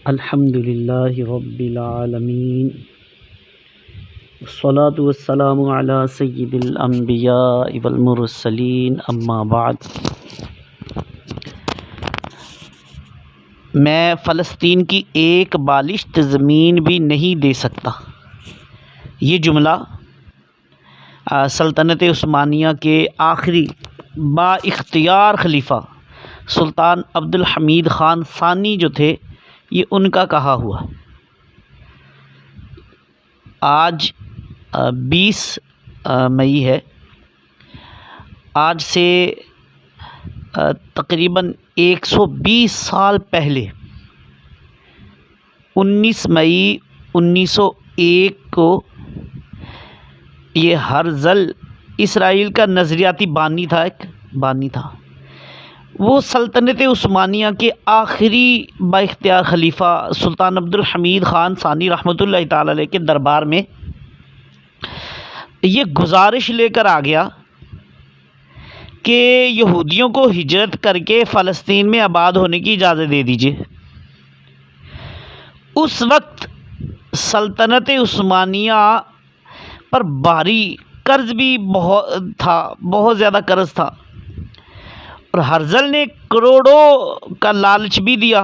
الحمد للہ رب العالمین، والصلاة والسلام علی سید الانبیاء والمرسلین، اما بعد۔ میں فلسطین کی ایک بالشت زمین بھی نہیں دے سکتا، یہ جملہ سلطنت عثمانیہ کے آخری با اختیار خلیفہ سلطان عبد الحمید خان ثانی جو تھے، یہ ان کا کہا ہوا۔ آج 20 مئی ہے۔ آج سے تقریباً 120 سال پہلے 19 مئی 1901 کو یہ ہرزل اسرائیل کا نظریاتی بانی تھا، وہ سلطنت عثمانیہ کے آخری با اختیار خلیفہ سلطان عبد الحمید خان ثانی رحمۃ اللہ تعالی علیہ کے دربار میں یہ گزارش لے کر آ گیا کہ یہودیوں کو ہجرت کر کے فلسطین میں آباد ہونے کی اجازت دے دیجیے۔ اس وقت سلطنت عثمانیہ پر بھاری قرض بھی بہت زیادہ قرض تھا، اور ہرزل نے کروڑوں کا لالچ بھی دیا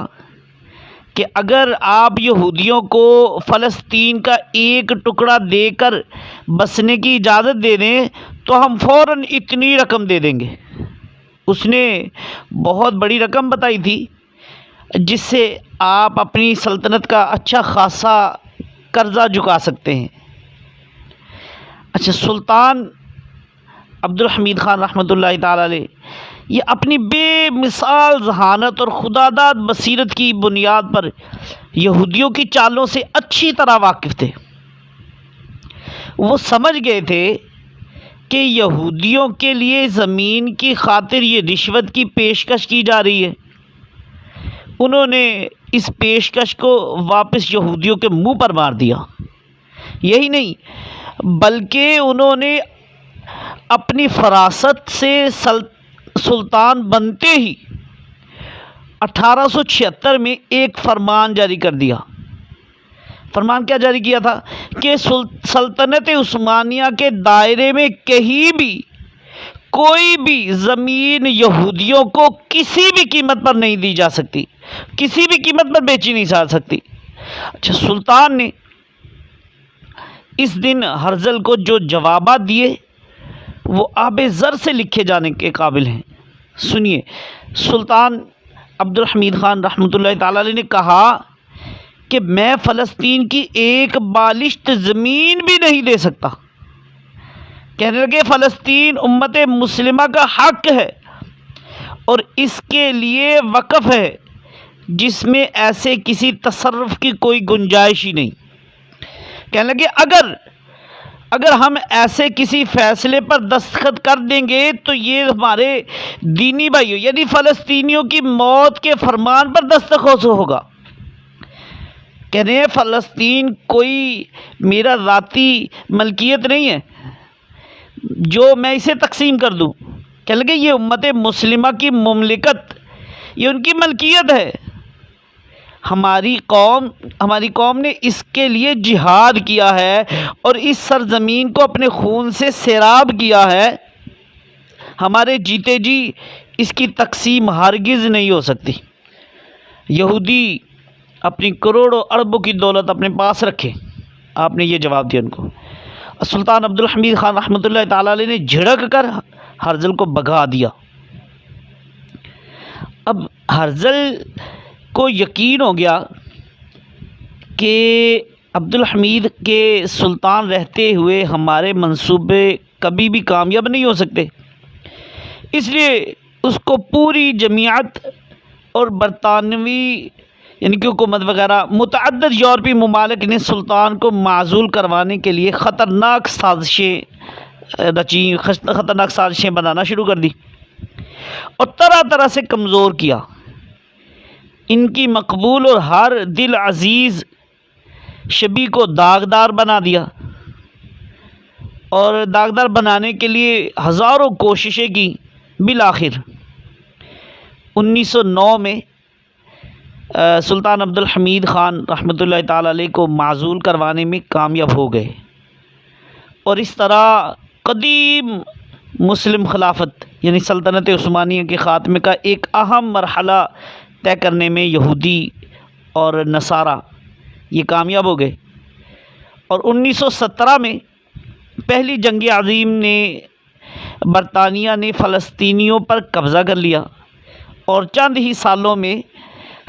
کہ اگر آپ یہودیوں کو فلسطین کا ایک ٹکڑا دے کر بسنے کی اجازت دے دیں تو ہم فوراً اتنی رقم دے دیں گے۔ اس نے بہت بڑی رقم بتائی تھی جس سے آپ اپنی سلطنت کا اچھا خاصا قرضہ چکا سکتے ہیں۔ اچھا، سلطان عبد الحمید خان رحمۃ اللہ تعالی علیہ یہ اپنی بے مثال ذہانت اور خداداد بصیرت کی بنیاد پر یہودیوں کی چالوں سے اچھی طرح واقف تھے۔ وہ سمجھ گئے تھے کہ یہودیوں کے لیے زمین کی خاطر یہ رشوت کی پیشکش کی جا رہی ہے۔ انہوں نے اس پیشکش کو واپس یہودیوں کے منہ پر مار دیا۔ یہی نہیں بلکہ انہوں نے اپنی فراست سے سلطان بنتے ہی 1876 میں ایک فرمان جاری کر دیا۔ فرمان کیا جاری کیا تھا کہ سلطنت عثمانیہ کے دائرے میں کہیں بھی کوئی بھی زمین یہودیوں کو کسی بھی قیمت پر نہیں دی جا سکتی، کسی بھی قیمت پر بیچی نہیں جا سکتی۔ اچھا، سلطان نے اس دن ہرزل کو جو جوابات دیے وہ آب زر سے لکھے جانے کے قابل ہیں۔ سنیے، سلطان عبد الحمید خان رحمۃ اللہ تعالی علیہ نے کہا کہ میں فلسطین کی ایک بالشت زمین بھی نہیں دے سکتا۔ کہنے لگے فلسطین امت مسلمہ کا حق ہے اور اس کے لیے وقف ہے جس میں ایسے کسی تصرف کی کوئی گنجائش ہی نہیں۔ کہنے لگے اگر ہم ایسے کسی فیصلے پر دستخط کر دیں گے تو یہ ہمارے دینی بھائیوں یعنی فلسطینیوں کی موت کے فرمان پر دستخط ہوگا۔ کہہ رہے ہیں فلسطین کوئی میرا ذاتی ملکیت نہیں ہے جو میں اسے تقسیم کر دوں۔ کہنے لگے یہ امت مسلمہ کی مملکت، یہ ان کی ملکیت ہے۔ ہماری قوم نے اس کے لیے جہاد کیا ہے اور اس سرزمین کو اپنے خون سے سیراب کیا ہے۔ ہمارے جیتے جی اس کی تقسیم ہرگز نہیں ہو سکتی۔ یہودی اپنی کروڑوں اربوں کی دولت اپنے پاس رکھے، آپ نے یہ جواب دیا ان کو۔ سلطان عبد الحمید خان رحمۃ اللہ تعالی علیہ نے جھڑک کر ہرزل کو بھگا دیا۔ اب ہرزل کو یقین ہو گیا کہ عبد الحمید کے سلطان رہتے ہوئے ہمارے منصوبے کبھی بھی کامیاب نہیں ہو سکتے، اس لیے اس کو پوری جماعت اور برطانوی یعنی کہ حکومت وغیرہ متعدد یورپی ممالک نے سلطان کو معزول کروانے کے لیے خطرناک سازشیں بنانا شروع کر دی اور طرح طرح سے کمزور کیا۔ ان کی مقبول اور ہر دل عزیز شبی کو داغدار بنا دیا، اور داغدار بنانے کے لیے ہزاروں کوششیں کی۔ بالآخر 1909 میں سلطان عبد الحمید خان رحمۃ اللہ تعالی علیہ کو معزول کروانے میں کامیاب ہو گئے، اور اس طرح قدیم مسلم خلافت یعنی سلطنت عثمانیہ کے خاتمے کا ایک اہم مرحلہ طے کرنے میں یہودی اور نصارہ یہ کامیاب ہو گئے۔ اور 1917 میں پہلی جنگ عظیم نے برطانیہ نے فلسطینیوں پر قبضہ کر لیا، اور چند ہی سالوں میں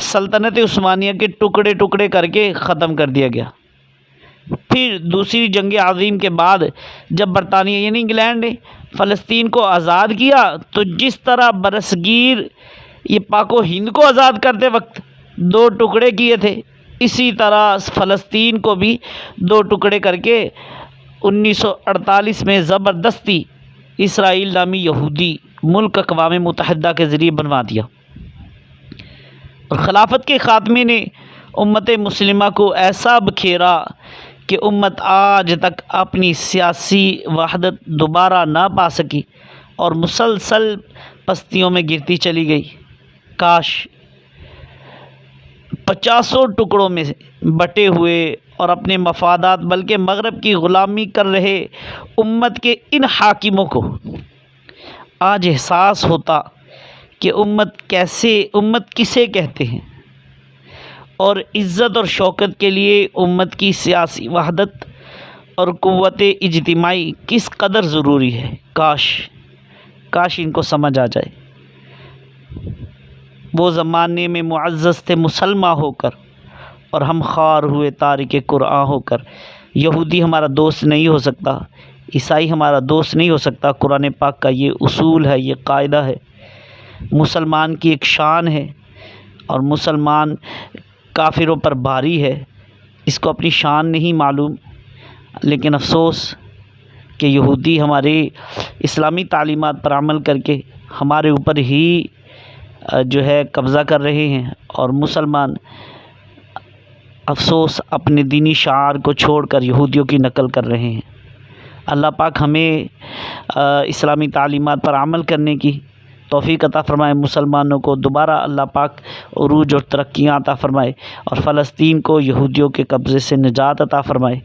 سلطنت عثمانیہ کے ٹکڑے ٹکڑے کر کے ختم کر دیا گیا۔ پھر دوسری جنگ عظیم کے بعد جب برطانیہ یعنی انگلینڈ نے فلسطین کو آزاد کیا، تو جس طرح برصغیر یہ پاک و ہند کو آزاد کرتے وقت دو ٹکڑے کیے تھے، اسی طرح فلسطین کو بھی دو ٹکڑے کر کے 1948 میں زبردستی اسرائیل نامی یہودی ملک اقوام متحدہ کے ذریعے بنوا دیا۔ اور خلافت کے خاتمے نے امت مسلمہ کو ایسا بکھیرا کہ امت آج تک اپنی سیاسی وحدت دوبارہ نہ پا سکی اور مسلسل پستیوں میں گرتی چلی گئی۔ کاش 50 ٹکڑوں میں بٹے ہوئے اور اپنے مفادات بلکہ مغرب کی غلامی کر رہے امت کے ان حاکموں کو آج احساس ہوتا کہ امت کسے کہتے ہیں، اور عزت اور شوکت کے لیے امت کی سیاسی وحدت اور قوت اجتماعی کس قدر ضروری ہے۔ کاش ان کو سمجھ آ جائے۔ وہ زمانے میں معزز تھے مسلمہ ہو کر، اور ہم خوار ہوئے تارک قرآن ہو کر۔ یہودی ہمارا دوست نہیں ہو سکتا، عیسائی ہمارا دوست نہیں ہو سکتا۔ قرآن پاک کا یہ اصول ہے، یہ قاعدہ ہے، مسلمان کی ایک شان ہے، اور مسلمان کافروں پر بھاری ہے۔ اس کو اپنی شان نہیں معلوم، لیکن افسوس کہ یہودی ہمارے اسلامی تعلیمات پر عمل کر کے ہمارے اوپر ہی جو ہے قبضہ کر رہے ہیں، اور مسلمان افسوس اپنے دینی شعار کو چھوڑ کر یہودیوں کی نقل کر رہے ہیں۔ اللہ پاک ہمیں اسلامی تعلیمات پر عمل کرنے کی توفیق عطا فرمائے، مسلمانوں کو دوبارہ اللہ پاک عروج اور ترقیاں عطا فرمائے، اور فلسطین کو یہودیوں کے قبضے سے نجات عطا فرمائے،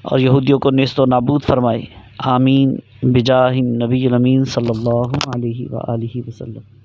اور یہودیوں کو نیست و نابود فرمائے۔ آمین بجاہ النبی الامین صلی اللہ علیہ وآلہ وسلم۔